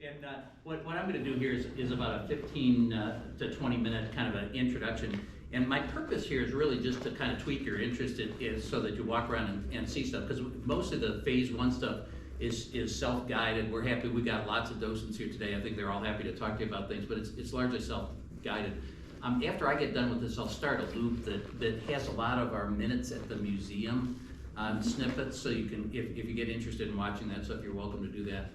And what I'm going to do here is about a 15 to 20 minute kind of an introduction. And my purpose here is really just to kind of tweak your interest so that you walk around and see stuff. Because most of the phase one stuff is self-guided. We're happy we got lots of docents here today. I think they're all happy to talk to you about things, but it's largely self-guided. After I get done with this, I'll start a loop that has a lot of our minutes at the museum snippets, so you can, if you get interested in watching that stuff, you're welcome to do that.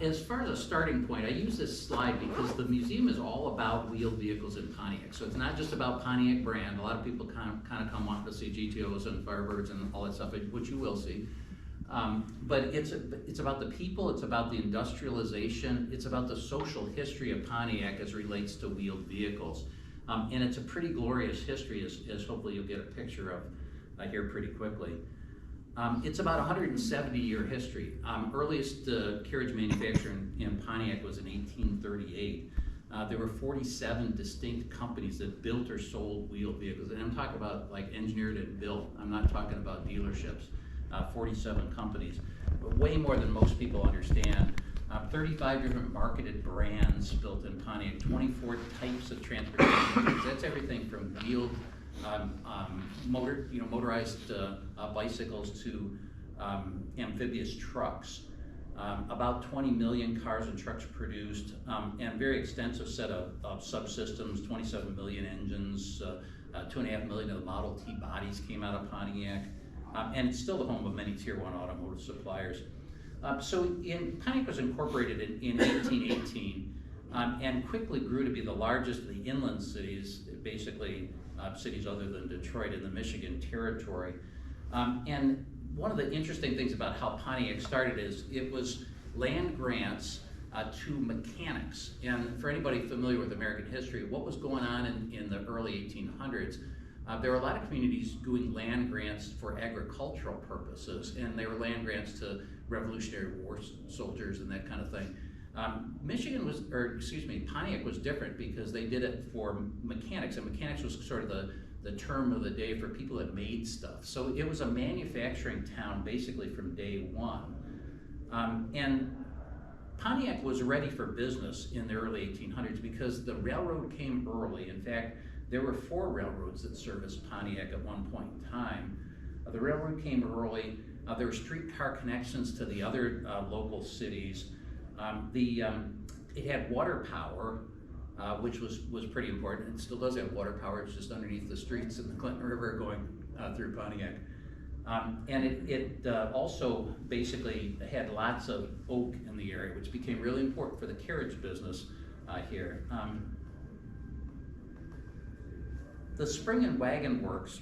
As far as a starting point, I use this slide because the museum is all about wheeled vehicles in Pontiac. So it's not just about Pontiac brand. A lot of people kind of come wanting to see GTOs and Firebirds and all that stuff, which you will see. But it's about the people, it's about the industrialization, it's about the social history of Pontiac as relates to wheeled vehicles. And it's a pretty glorious history, as hopefully you'll get a picture of here pretty quickly. It's about 170-year history. Earliest carriage manufacturer in Pontiac was in 1838. There were 47 distinct companies that built or sold wheeled vehicles. And I'm talking about like engineered and built. I'm not talking about dealerships. 47 companies, but way more than most people understand. 35 different marketed brands built in Pontiac, 24 types of transportation. That's everything from wheeled motorized bicycles to amphibious trucks. About 20 million cars and trucks produced, and very extensive set of subsystems, 27 million engines, 2.5 million of the Model T bodies came out of Pontiac, and it's still the home of many Tier 1 automotive suppliers. Pontiac was incorporated in 1818 and quickly grew to be the largest of the inland cities, basically cities other than Detroit in the Michigan territory. And one of the interesting things about how Pontiac started is it was land grants to mechanics. And for anybody familiar with American history, what was going on in the early 1800s, there were a lot of communities doing land grants for agricultural purposes, and they were land grants to Revolutionary War soldiers and that kind of thing. Pontiac was different because they did it for mechanics, and mechanics was sort of the term of the day for people that made stuff. So it was a manufacturing town basically from day one. And Pontiac was ready for business in the early 1800s because the railroad came early. In fact, there were 4 railroads that serviced Pontiac at one point in time. The railroad came early. There were streetcar connections to the other local cities. It had water power, which was pretty important. It still does have water power. It's just underneath the streets in the Clinton River going through Pontiac. And it also basically had lots of oak in the area, which became really important for the carriage business here. The Spring and Wagon Works,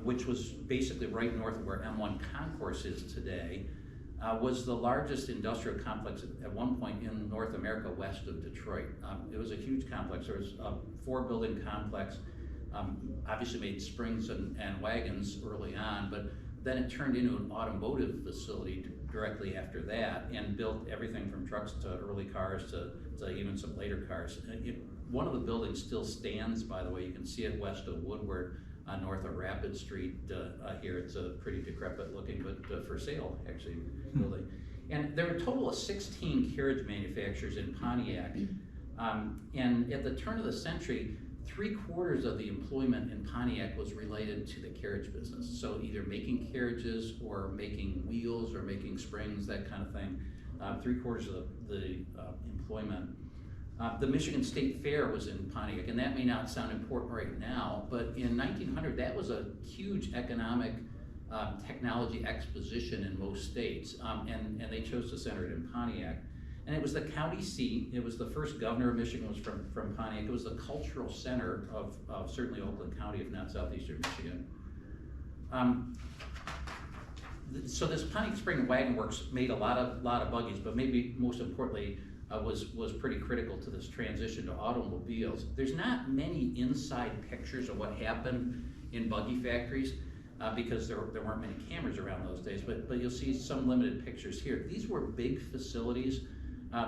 which was basically right north of where M1 Concourse is today, was the largest industrial complex at one point in North America west of Detroit. It was a huge complex. There was a 4-building complex, obviously made springs and wagons early on, but then it turned into an automotive facility directly after that and built everything from trucks to early cars to even some later cars. One of the buildings still stands, by the way. You can see it west of Woodward, north of Rapid Street here. It's a pretty decrepit looking, but for sale, actually, building. And there were a total of 16 carriage manufacturers in Pontiac. And at the turn of the century, 3/4 of the employment in Pontiac was related to the carriage business. So either making carriages or making wheels or making springs, that kind of thing. 3/4 of the employment. The Michigan State Fair was in Pontiac, and that may not sound important right now, but in 1900, that was a huge economic technology exposition in most states, and they chose to center it in Pontiac. And it was the county seat. It was the first governor of Michigan was from Pontiac. It was the cultural center of certainly Oakland County, if not southeastern Michigan. So this Pontiac Spring and Wagon Works made a lot of buggies, but maybe most importantly, was pretty critical to this transition to automobiles. There's not many inside pictures of what happened in buggy factories because there weren't many cameras around those days, but you'll see some limited pictures here. These were big facilities.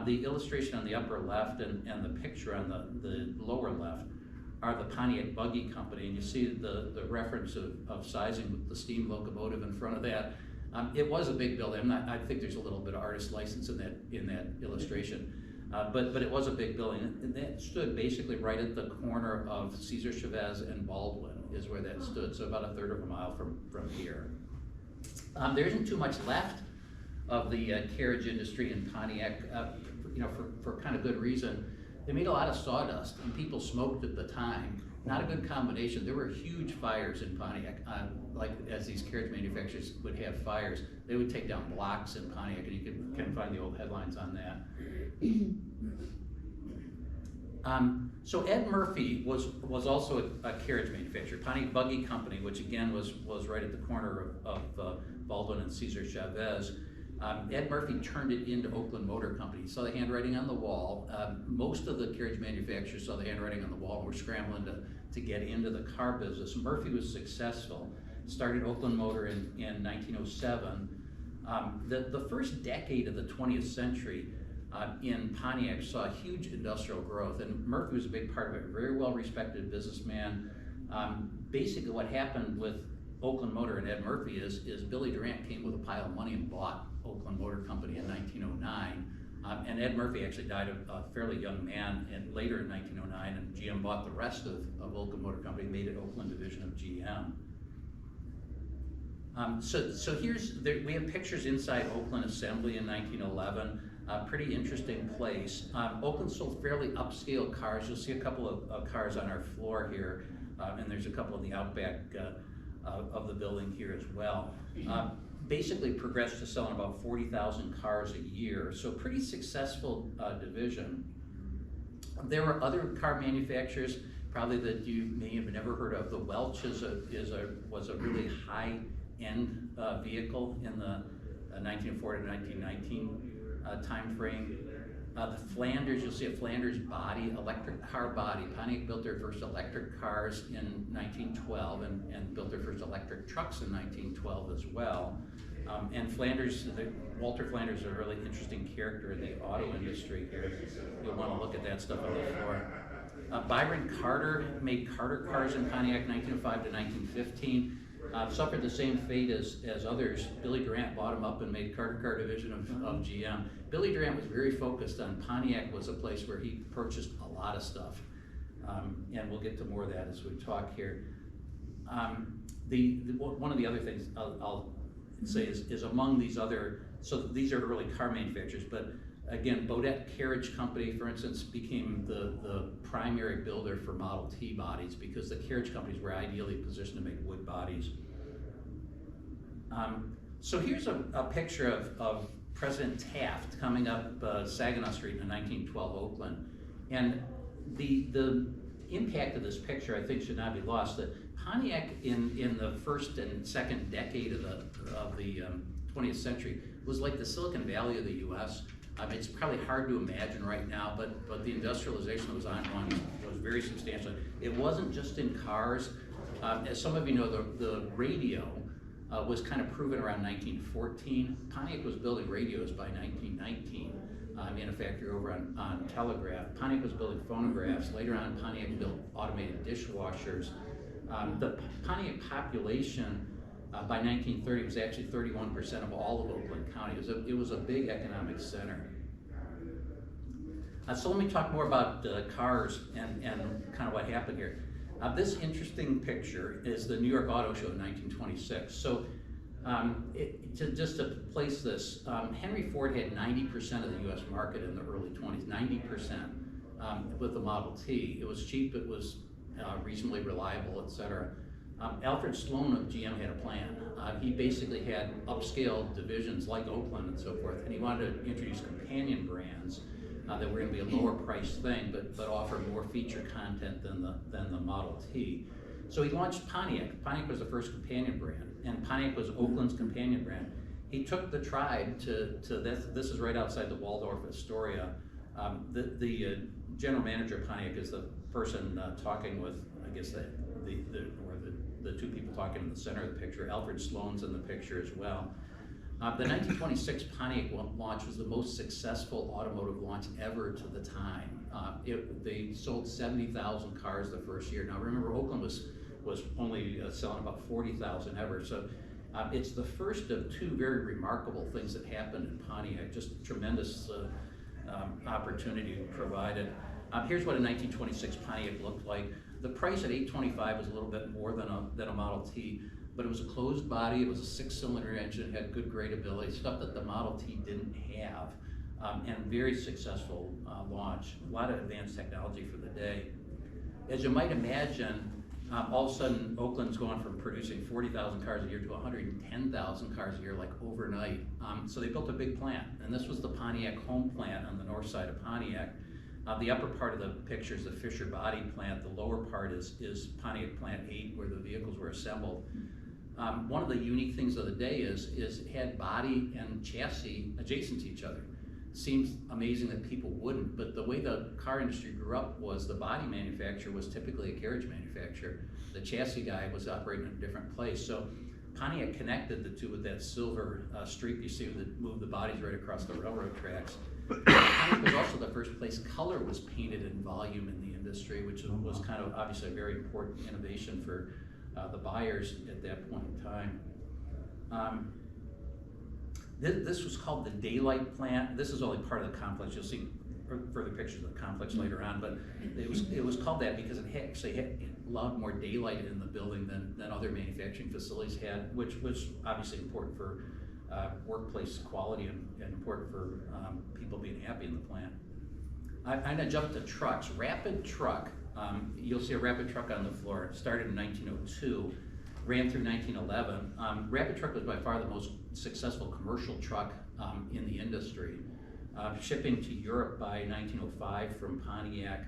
The illustration on the upper left and the picture on the lower left are the Pontiac Buggy Company, and you see the reference of sizing with the steam locomotive in front of that. It was a big building. I think there's a little bit of artist license in that illustration. But it was a big building, and that stood basically right at the corner of Cesar Chavez and Baldwin is where that stood, so about a third of a mile from here. There isn't too much left of the carriage industry in Pontiac, for kind of good reason. They made a lot of sawdust, and people smoked at the time. Not a good combination. There were huge fires in Pontiac, like as these carriage manufacturers would have fires, they would take down blocks in Pontiac, and you can find the old headlines on that. So Ed Murphy was also a carriage manufacturer. Pontiac Buggy Company, which again was right at the corner of Baldwin and Cesar Chavez. Ed Murphy turned it into Oakland Motor Company. He saw the handwriting on the wall. Most of the carriage manufacturers saw the handwriting on the wall and were scrambling to get into the car business. Murphy was successful. Started Oakland Motor in 1907. The first decade of the 20th century in Pontiac saw huge industrial growth, and Murphy was a big part of it. Very well respected businessman. Basically what happened with Oakland Motor and Ed Murphy is Billy Durant came with a pile of money and bought Oakland Motor Company in 1909. And Ed Murphy actually died a fairly young man and later in 1909, and GM bought the rest of Oakland Motor Company, made it Oakland division of GM. So we have pictures inside Oakland Assembly in 1911. Pretty interesting place. Oakland sold fairly upscale cars. You'll see a couple of cars on our floor here, and there's a couple in the outback of the building here as well. Basically progressed to selling about 40,000 cars a year, so pretty successful division. There were other car manufacturers, probably that you may have never heard of. The Welch was a really high-end vehicle in the 1940 to 1919 time frame. The Flanders, you'll see a Flanders body, electric car body. Pontiac built their first electric cars in 1912 and built their first electric trucks in 1912 as well. And Flanders, Walter Flanders is a really interesting character in the auto industry here. You'll want to look at that stuff on the floor. Byron Carter made Carter cars in Pontiac 1905 to 1915. Suffered the same fate as others. Billy Durant bought him up and made Carter Car division of GM. Billy Durant was very focused on Pontiac was a place where he purchased a lot of stuff. And we'll get to more of that as we talk here. One of the other things I'll say is among these other, so these are early car manufacturers, but again, Bodette Carriage Company, for instance, became the primary builder for Model T bodies because the carriage companies were ideally positioned to make wood bodies. So here's a picture of President Taft coming up Saginaw Street in 1912 Oakland. And the impact of this picture, I think, should not be lost. That Pontiac in the first and second decade of the 20th century was like the Silicon Valley of the US. It's probably hard to imagine right now, but the industrialization that was ongoing was very substantial. It wasn't just in cars. As some of you know, the radio was kind of proven around 1914. Pontiac was building radios by 1919 in a factory over on Telegraph. Pontiac was building phonographs. Later on, Pontiac built automated dishwashers. The Pontiac population by 1930 was actually 31% of all of Oakland County. It was a big economic center. So let me talk more about cars and kind of what happened here. This interesting picture is the New York Auto Show in 1926. So just to place this, Henry Ford had 90% of the US market in the early 20s, 90% with the Model T. It was cheap, it was reasonably reliable, etc. Alfred Sloan of GM had a plan. He basically had upscale divisions like Oakland and so forth, and he wanted to introduce companion brands that were going to be a lower price thing, but offer more feature content than the Model T. So he launched Pontiac. Pontiac was the first companion brand, and Pontiac was Oakland's companion brand. He took the tribe to this is right outside the Waldorf Astoria. The general manager of Pontiac is the person talking with, I guess, the two people talking in the center of the picture. Alfred Sloan's in the picture as well. The 1926 Pontiac launch was the most successful automotive launch ever to the time. They sold 70,000 cars the first year. Now remember, Oakland was only selling about 40,000 ever. So it's the first of two very remarkable things that happened in Pontiac. Just tremendous opportunity provided. Here's what a 1926 Pontiac looked like. The price at $825 was a little bit more than a Model T, but it was a closed body, it was a 6-cylinder engine, it had good gradability, stuff that the Model T didn't have, and very successful launch. A lot of advanced technology for the day. As you might imagine, all of a sudden, Oakland's going from producing 40,000 cars a year to 110,000 cars a year, like overnight. So they built a big plant, and this was the Pontiac home plant on the north side of Pontiac. The upper part of the picture is the Fisher Body plant. The lower part is Pontiac Plant 8, where the vehicles were assembled. One of the unique things of the day is it had body and chassis adjacent to each other. Seems amazing that people wouldn't, but the way the car industry grew up was the body manufacturer was typically a carriage manufacturer. The chassis guy was operating in a different place. So Pontiac connected the two with that silver streak you see that moved the bodies right across the railroad tracks. Pontiac was also the first place color was painted in volume in the industry, which was kind of obviously a very important innovation for the buyers at that point in time. This was called the Daylight Plant. This is only part of the complex. You'll see further pictures of the complex later on, but it was called that because it allowed more daylight in the building than other manufacturing facilities had, which was obviously important for workplace quality and important for people being happy in the plant. I'm gonna jump to trucks. Rapid Truck, you'll see a Rapid Truck on the floor. It started in 1902. Ran through 1911. Rapid Truck was by far the most successful commercial truck in the industry. Shipping to Europe by 1905 from Pontiac.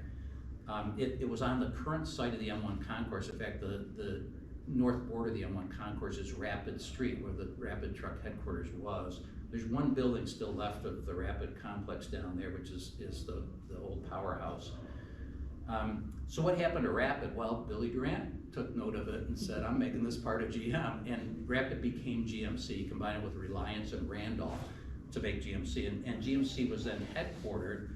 It was on the current site of the M1 Concourse. In fact, the north border of the M1 Concourse is Rapid Street, where the Rapid Truck headquarters was. There's one building still left of the Rapid complex down there, which is the old powerhouse. So what happened to Rapid? Well, Billy Durant took note of it and said, I'm making this part of GM, and Rapid became GMC, combined it with Reliance and Randolph to make GMC, and GMC was then headquartered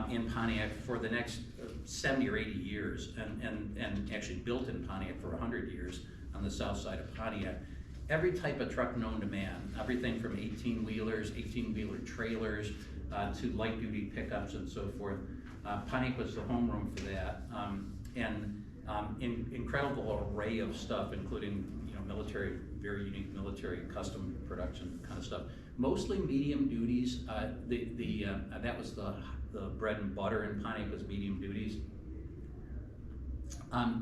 in Pontiac for the next 70 or 80 years, and actually built in Pontiac for 100 years on the south side of Pontiac. Every type of truck known to man, everything from 18-wheelers, 18-wheeler trailers, to light-duty pickups and so forth. Pontiac was the homeroom for that, and incredible array of stuff, including military, very unique military custom production kind of stuff. Mostly medium duties. That was the bread and butter in Pontiac was medium duties. I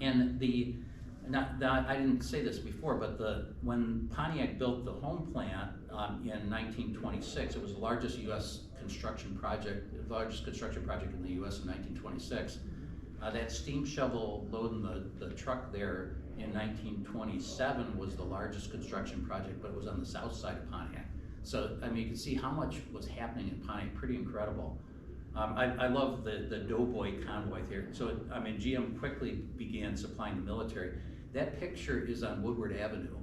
didn't say this before, but when Pontiac built the home plant in 1926, it was the largest U.S. construction project, the largest construction project in the U.S. in 1926. That steam shovel loading the truck there in 1927 was the largest construction project, but it was on the south side of Pontiac. So, I mean, you can see how much was happening in Pontiac, pretty incredible. I love the Doughboy convoy here. So, I mean, GM quickly began supplying the military. That picture is on Woodward Avenue.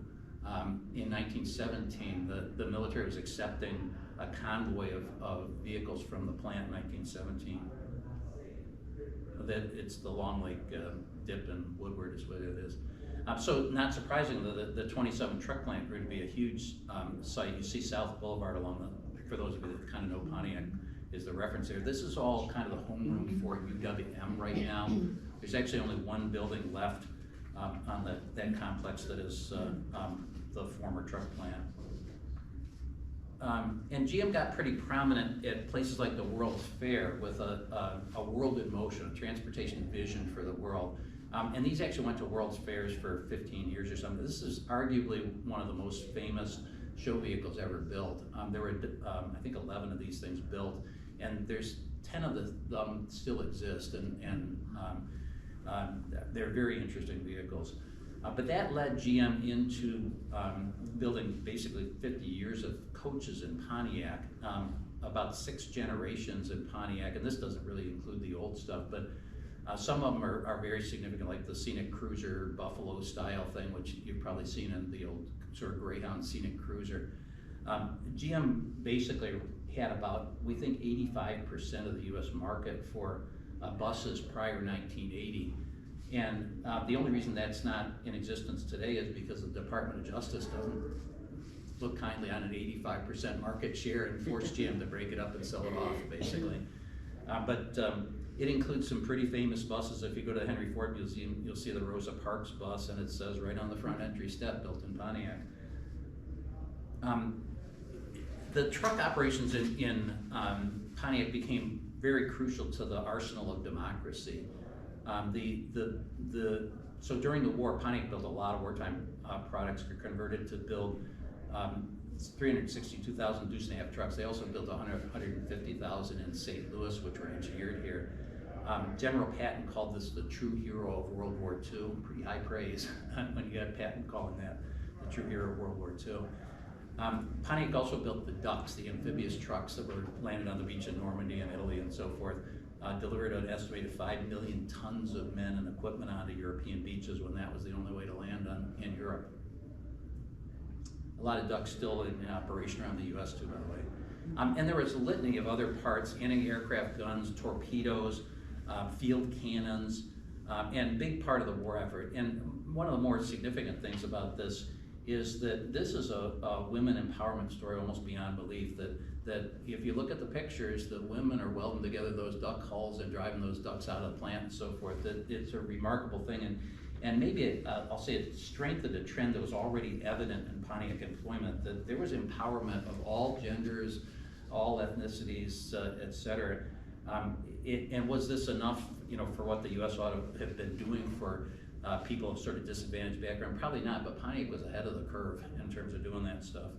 In 1917, the military was accepting a convoy of vehicles from the plant in 1917. It's the Long Lake dip in Woodward is what it is. So not surprisingly, the 27 truck plant grew to be a huge site. You see South Boulevard along for those of you that kind of know Pontiac, is the reference there. This is all kind of the homeroom for UWM right now. There's actually only one building left on that complex that is the former truck plant. And GM got pretty prominent at places like the World's Fair with a world in motion, a transportation vision for the world. And these actually went to World's Fairs for 15 years or something. This is arguably one of the most famous show vehicles ever built. There were, I think, 11 of these things built, and there's 10 of them still exist, and they're very interesting vehicles. But that led GM into building basically 50 years of coaches in Pontiac, about 6 generations in Pontiac, and this doesn't really include the old stuff, but some of them are very significant, like the Scenic Cruiser Buffalo style thing, which you've probably seen in the old sort of Greyhound Scenic Cruiser. GM basically had about, we think, 85% of the US market for buses prior to 1980. And the only reason that's not in existence today is because the Department of Justice doesn't look kindly on an 85% market share and force GM to break it up and sell it off, basically. It includes some pretty famous buses. If you go to the Henry Ford Museum, you'll see the Rosa Parks bus, and it says right on the front entry step, built in Pontiac. The truck operations in Pontiac became very crucial to the arsenal of democracy. So during the war, Pontiac built a lot of wartime products, converted to build 362,000 deuce and a half trucks. They also built 150,000 in St. Louis, which were engineered here. General Patton called this the true hero of World War II. Pretty high praise when you got Patton calling that the true hero of World War II. Pontiac also built the ducks, the amphibious trucks that were landed on the beach in Normandy and Italy and so forth. Delivered an estimated 5 million tons of men and equipment onto European beaches when that was the only way to land in Europe. A lot of ducks still in operation around the U.S. too, by the way. And there was a litany of other parts: anti-aircraft guns, torpedoes, field cannons, and big part of the war effort. And one of the more significant things about this is that this is a women empowerment story almost beyond belief, that if you look at the pictures, the women are welding together those duck hulls and driving those ducks out of the plant and so forth. That it's a remarkable thing, and maybe I'll say it strengthened a trend that was already evident in Pontiac employment, that there was empowerment of all genders, all ethnicities, et cetera. And was this enough, for what the U.S. ought to have been doing for people of sort of disadvantaged background? Probably not, but Pontiac was ahead of the curve in terms of doing that stuff.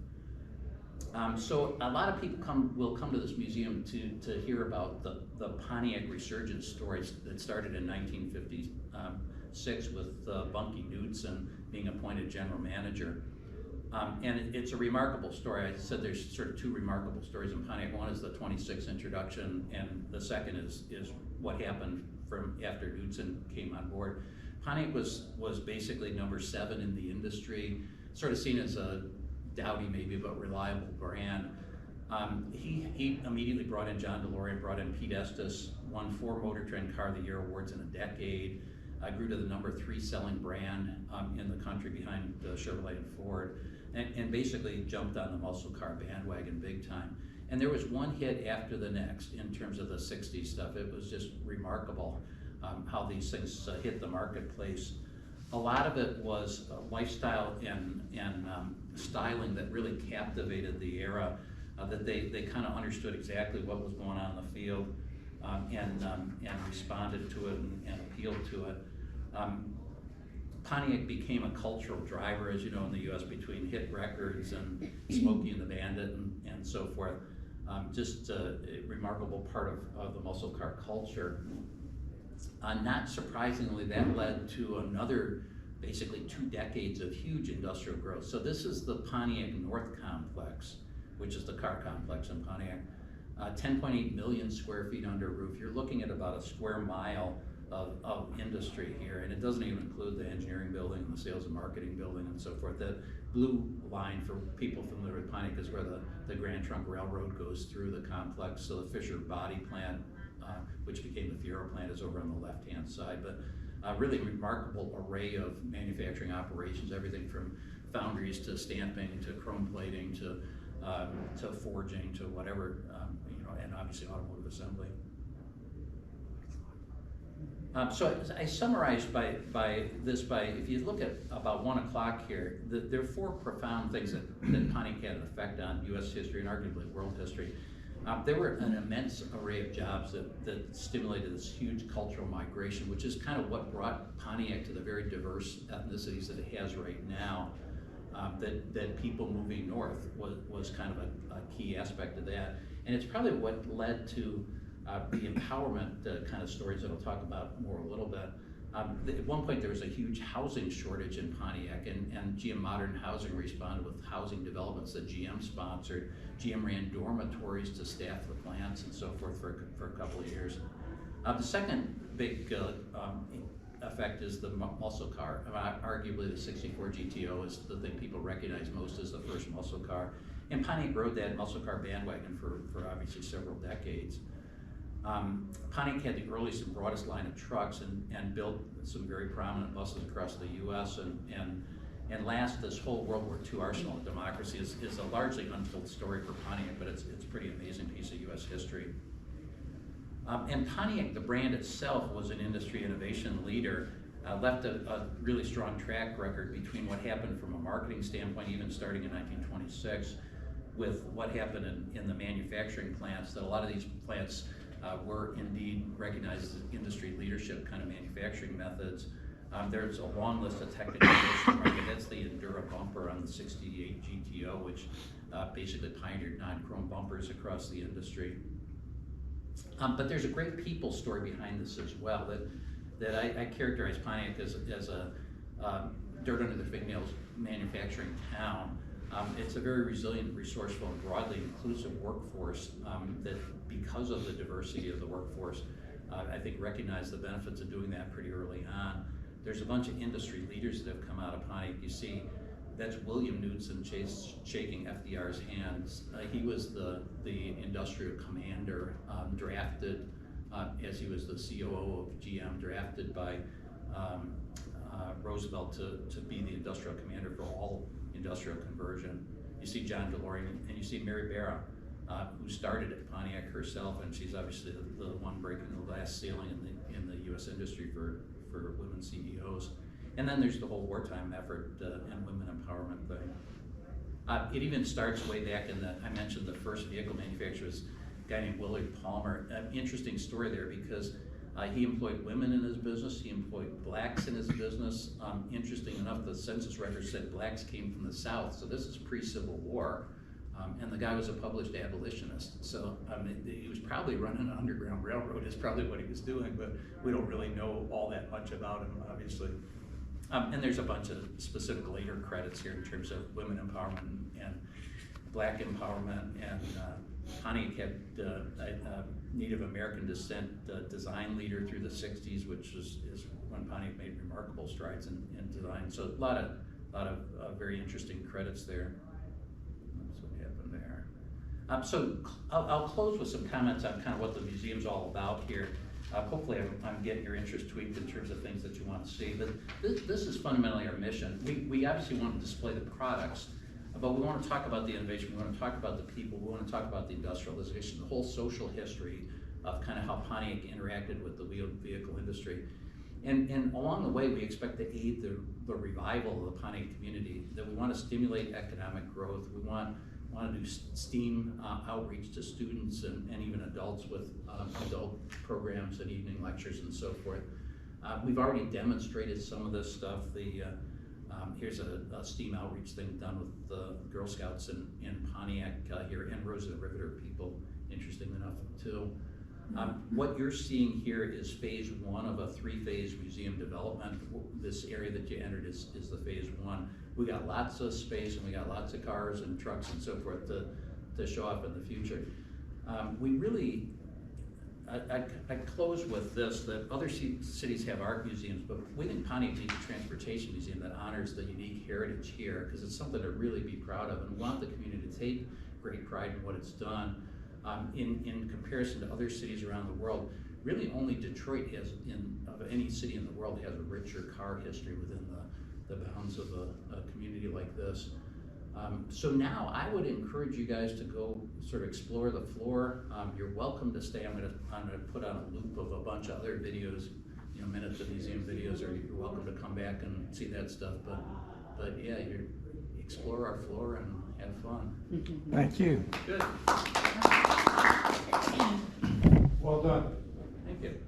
So a lot of people will come to this museum to hear about the Pontiac resurgence stories that started in 1956 with Bunky Knudsen being appointed general manager. And it's a remarkable story. I said there's sort of two remarkable stories in Pontiac. One is the 26 introduction, and the second is what happened from after Knudsen came on board. Pontiac was basically number 7 in the industry, sort of seen as a dowdy maybe, but reliable brand. He immediately brought in John DeLorean, brought in Pete Estes, won 4 Motor Trend Car of the Year awards in a decade, grew to the number 3 selling brand in the country behind Chevrolet and Ford, and basically jumped on the muscle car bandwagon big time. And there was one hit after the next in terms of the 60s stuff. It was just remarkable how these things hit the marketplace. A lot of it was lifestyle and styling that really captivated the era, that they kind of understood exactly what was going on in the field and responded to it and appealed to it. Pontiac became a cultural driver, as you know, in the U.S. between hit records and Smokey and the Bandit and so forth. Just a remarkable part of the muscle car culture. Not surprisingly, that led to another, basically 2 decades of huge industrial growth. So this is the Pontiac North Complex, which is the car complex in Pontiac. 10.8 million square feet under roof. You're looking at about a square mile of industry here, and it doesn't even include the engineering building and the sales and marketing building and so forth. The blue line, for people familiar with Pontiac, is where the Grand Trunk Railroad goes through the complex. So the Fisher Body Plant, which became the Fiero plant, is over on the left-hand side. But a really remarkable array of manufacturing operations, everything from foundries to stamping to chrome plating to forging to whatever, and obviously automotive assembly. So I summarized by if you look at about 1 o'clock here, there are 4 profound things that Pontiac had an effect on U.S. history and arguably world history. There were an immense array of jobs that stimulated this huge cultural migration, which is kind of what brought Pontiac to the very diverse ethnicities that it has right now. That people moving north was kind of a key aspect of that. And it's probably what led to the empowerment kind of stories that I'll talk about more a little bit. At one point there was a huge housing shortage in Pontiac, and GM Modern Housing responded with housing developments that GM sponsored. GM ran dormitories to staff the plants and so forth for a couple of years. The second big effect is the muscle car. Arguably the 64 GTO is the thing people recognize most as the first muscle car. And Pontiac rode that muscle car bandwagon for obviously several decades. Pontiac had the earliest and broadest line of trucks and built some very prominent buses across the U.S. And last, this whole World War II arsenal of democracy is a largely untold story for Pontiac, but it's a pretty amazing piece of U.S. history. And Pontiac, the brand itself, was an industry innovation leader, left a really strong track record between what happened from a marketing standpoint, even starting in 1926, with what happened in the manufacturing plants, that a lot of these plants were indeed recognized as industry leadership kind of manufacturing methods. There's a long list of technical innovation. That's the Endura bumper on the 68 GTO, which basically pioneered non-chrome bumpers across the industry. But there's a great people story behind this as well, that I characterize Pontiac as a dirt under the fingernails manufacturing town. It's a very resilient, resourceful, and broadly inclusive workforce that, because of the diversity of the workforce, I think recognize the benefits of doing that pretty early on. There's a bunch of industry leaders that have come out of Pontiac. You see, that's William Knudsen shaking FDR's hands. He was the industrial commander, drafted as he was the COO of GM, drafted by Roosevelt to be the industrial commander for all industrial conversion. You see John DeLorean, and you see Mary Barra, who started at Pontiac herself, and she's obviously the one breaking the glass ceiling in the U.S. industry for women CEOs. And then there's the whole wartime effort and women empowerment thing. It even starts way back in I mentioned the first vehicle manufacturer was a guy named Willard Palmer. An interesting story there, because he employed women in his business, he employed blacks in his business. Interesting enough, the census records said blacks came from the South, so this is pre-Civil War. And the guy was a published abolitionist, so he was probably running an underground railroad is probably what he was doing, but we don't really know all that much about him, obviously. And there's a bunch of specific later credits here in terms of women empowerment and black empowerment, and Pontiac had a Native American descent design leader through the 60s, which is when Pontiac made remarkable strides in design. So a lot of very interesting credits there. So I'll close with some comments on kind of what the museum's all about here. Hopefully I'm getting your interest tweaked in terms of things that you want to see, but this is fundamentally our mission. We obviously want to display the products, but we want to talk about the innovation, we want to talk about the people, we want to talk about the industrialization, the whole social history of kind of how Pontiac interacted with the wheeled vehicle industry. And along the way, we expect to aid the revival of the Pontiac community, that we want to stimulate economic growth, we want to do STEAM outreach to students and even adults with adult programs and evening lectures and so forth. We've already demonstrated some of this stuff. Here's a STEAM outreach thing done with the Girl Scouts in Pontiac here, and Rosa the Riveter people, interesting enough too. What you're seeing here is phase one of a 3-phase museum development. This area that you entered is the phase one. We got lots of space and we got lots of cars and trucks and so forth to show up in the future. We really, I close with this, that other cities have art museums, but we think Pontiac needs a transportation museum that honors the unique heritage here, because it's something to really be proud of, and we want the community to take great pride in what it's done. In comparison to other cities around the world, really only Detroit has, of any city in the world, has a richer car history within the bounds of a community like this. So now I would encourage you guys to go sort of explore the floor. You're welcome to stay. I'm gonna put on a loop of a bunch of other videos, minutes of museum videos, or you're welcome to come back and see that stuff. But yeah, explore our floor and have fun. Thank you. Good. Well done. Thank you.